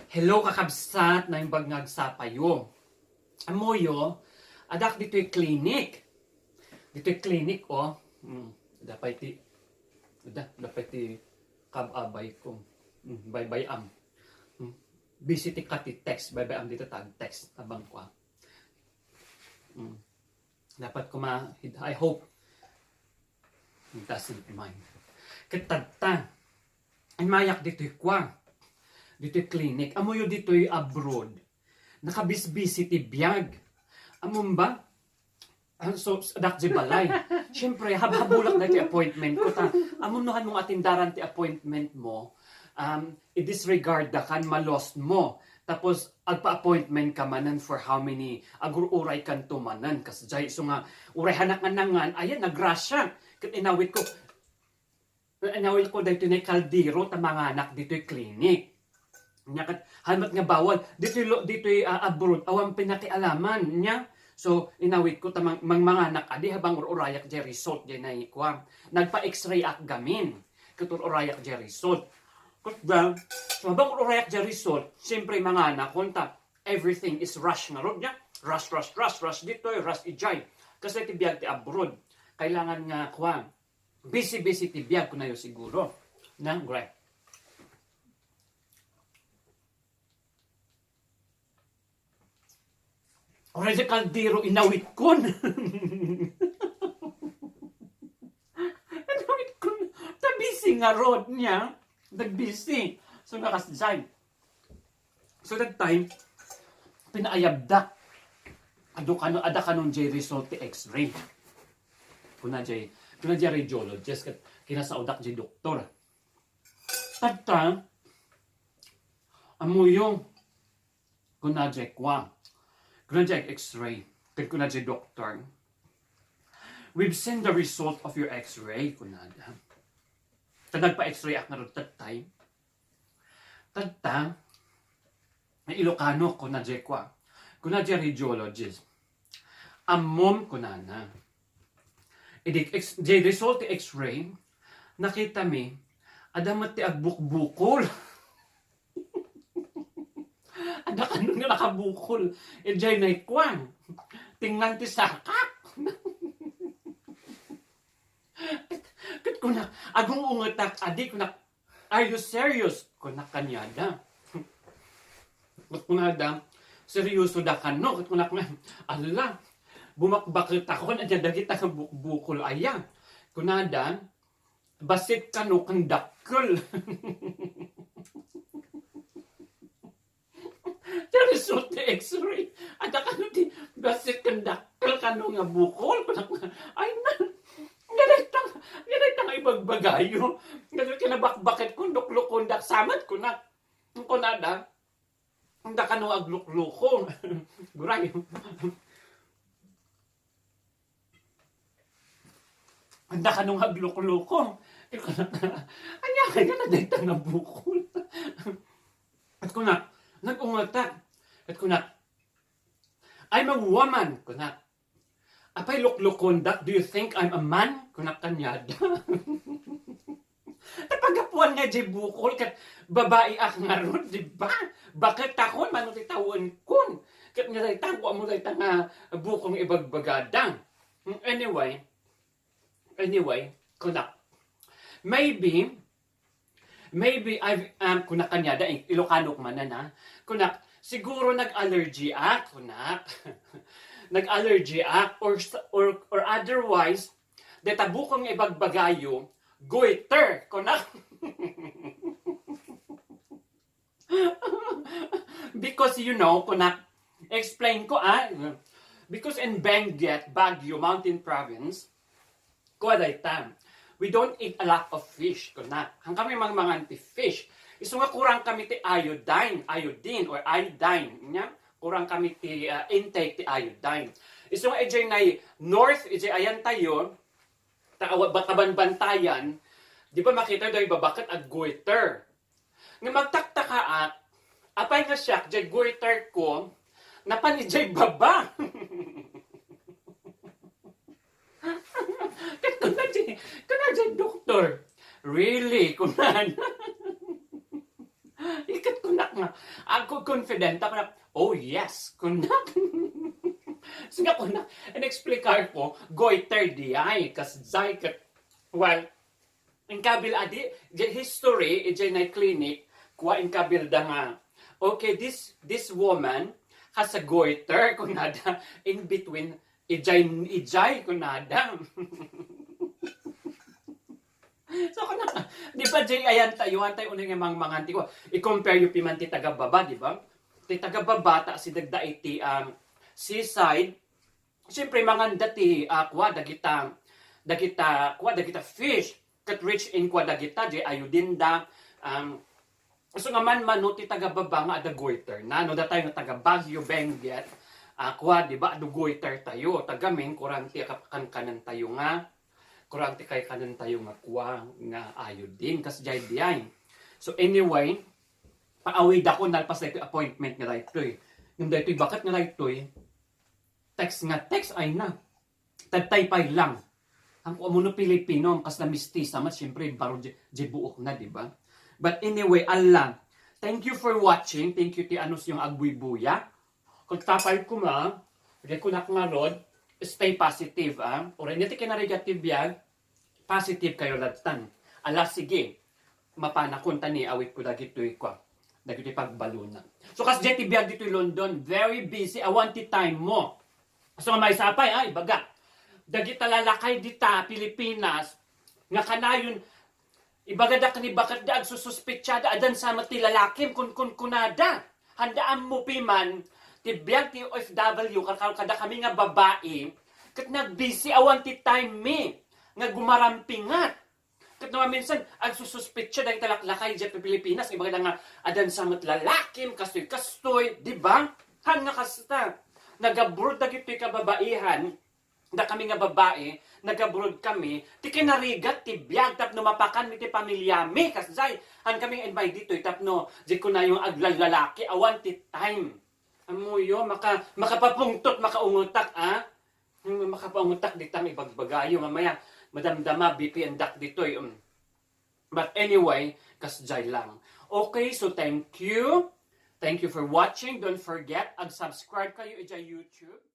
Hello kakabsat na yung bagngag sa payo. Amoyo, adak dito'y clinic. Dito'y clinic, oh. Dapat ti kababay ko. Bye-bye am. Busy ti kati text. Bye-bye am dito tag text. Tabang ko. Dapat ko I hope it doesn't mind. Katagta. Ay mayak dito'y kwa. Dito'y clinic. Amoyo dito'y abroad. Nakabisbisi ti biyag. Amon ba? So, adak di balay. Siyempre, habulak na ti appointment ko. Amunuhan mong atindaran ti appointment mo. I-disregard da kan, malost mo. Tapos, agpa-appointment ka manan for how many, agur-uray kan tumanan. Kasi jay, so nga, uray hanak nga nangan, ayan, nagrasya. Kat inawit ko dito na kaldero, ta mga anak dito'y clinic. Nyakat halmat nga bawal dito'y abroad awang pinakialaman niya. So inawit ko tamang mga anak adi habang urayak di result di na ikwa nagpa-x-ray ak gamin katur urayak di result kutba so habang urayak di result siyempre mga anak konta everything is rush nga rod niya rush dito'y rush ijay kasi tibiyag ti abroad kailangan nga kwa busy tibiyag kunayo siguro nang great. Oray sa kaldero, inawit kon. Inawit kon. Tabisi nga road niya. Nagbisi. So, nakasdyan. So, that time, pinaayabdak. Ada ka nung J result ti x-ray. Kuna J radiologist. Kinasaudak J doktor. Tagta, amuyo. Kuna J kwa. Kuna J x-ray. Kuna J doctor. We've seen the result of your x-ray. Kuna da. Nagpa-x-ray ak na rin tatay. Tagta, may Ilocano kuna J kwa. Kuna J radiologist. Amom kuna na. J result ti x-ray. Nakita mi. Adamat ti agbukbukol. Ada ka nung nakabukol. Enjoy na ikwang. Tingnan ti sakak. Kat ko na, agong ungatak, adi ko na, are you serious? Ko na kanyada. Kat ko na da, seryoso da ka no. Kat ko na, ala, bumakbakit ako, nadadagit ako bukol ayang. Kunada, basit ka no kang dakkel. Result ni x-ray. At ako di basit kandakal kano nga bukol. Ay na. Ganay tang ibagbagayo. Ganay kinabakbakit ko. Luklukon samat ko na. Ang kunada. Ang da kano agluklukong. Guray. Ang da kano agluklukong. Anya kaya na dahil tang bukol. At ko na. Nag-ungatak. At kuna, I'm a woman. Kuna, apay luklukon that, do you think I'm a man? Kuna kanyada. Napagapuan nga di bukol, kat babae ak nga ron, di ba? Bakit takon, manutitawon kun? Kat nga day tawa mo day nga bukong ibagbagadang. Anyway, kuna, maybe I've kuna kanyada Ilocano manan ha. Kuna siguro nag-allergy ak kuna. Nag-allergy ak or otherwise detabukong ibagbagayo goiter kuna. Because you know kuna explain ko because in Benguet, Baguio Mountain Province ko day time we don't eat a lot of fish. Kuna. Hang kami mga anti-fish. Iso nga kurang kami ti iodine or iodine. Nya? Kurang kami ti intake ti iodine. Iso nga ejay na north, ejay ayan tayo, bataban-bantayan, di ba makita daw babakit at goiter. Nga magtaktaka apay nga siya, jay goiter ko, napan ejay baba. Kuna dyan, doktor. Really? Kunan. Ikat kunak nga. confident ako na, oh yes, kunak. So nga kunak, in-explicar ko, goiter di ay, kas zay kat, well, in kabil adi, history, ijay na clinic, kuha in kabil da nga, okay, this woman has a goiter, kunada, in between, ijay, kunada. So ako na, di ba Jay, ayan tayo unang yung mga anti ko. I-compare yung piman ti taga-baba, di ba? Ti taga-baba, ta si dagda iti seaside. Siyempre, mga dati, kwa, dagita fish. Kat rich in kwa dagita, Jay, ayudinda. So nga man, no, ti taga-baba nga ada goiter na. No, da tayo na taga-Baguio, Benguet. Kwa, di ba, ado goiter tayo. Taga-men, kurang ti kanan tayo nga. Kurang ti kay kanan tayo nga kuha nga ayodin kas jay diay. So anyway, paawid ako nalpas dito appointment nga dito eh. Yung dito bakit nga dito eh? Text ay na. Tagtaypay lang. Ang umuno Pilipino kas na mistisa mas syempre baro buok na, di ba? But anyway, Allah, thank you for watching. Thank you ti anos yung agbuy-buya. Kung tapay ko ma, rekunak nga rod, stay positive, O rin natin kinarigative yan, positive kayo latan. Ala, sige, mapanakon tani, awit ko dagito'y kwa. Dagito'y pagbalunan. So, kas jeti biyag dito'y London, very busy, awanti time mo. So, may sapay, ay, baga. Dagita lalakay dita, Pilipinas, nga kanayon, ibagada ka ni bakat da, agsususpitsada, adan sa matilalakim, kunada. Handaan mo piman, tibiyag ti OFW, kada kami nga babae, kat nagbisi awan ti time me, nga gumarampingat. Kat naman minsan, ang sususpitsya dahil talaklakay dyan sa Pilipinas, ibaga nga, adan sa matlalakim, kastoy, di ba? Han nga kasta, nag-abroad na kito'y kababaihan, da kami nga babae, nag-abroad kami, ti kinarigat, ti biyag, tapno mapakan mi ti pamilyami, kasay, han kami invite dito, tapno, di ko na yung aglalalaki, awan ti time. Amuyo, makapapungtot, makaungutak, makapaungutak ditang ibagbagayo, mamaya, madamdama, BP and duck dito'y. But anyway, kasjay lang. Okay, so thank you. Thank you for watching. Don't forget, subscribe kayo sa YouTube.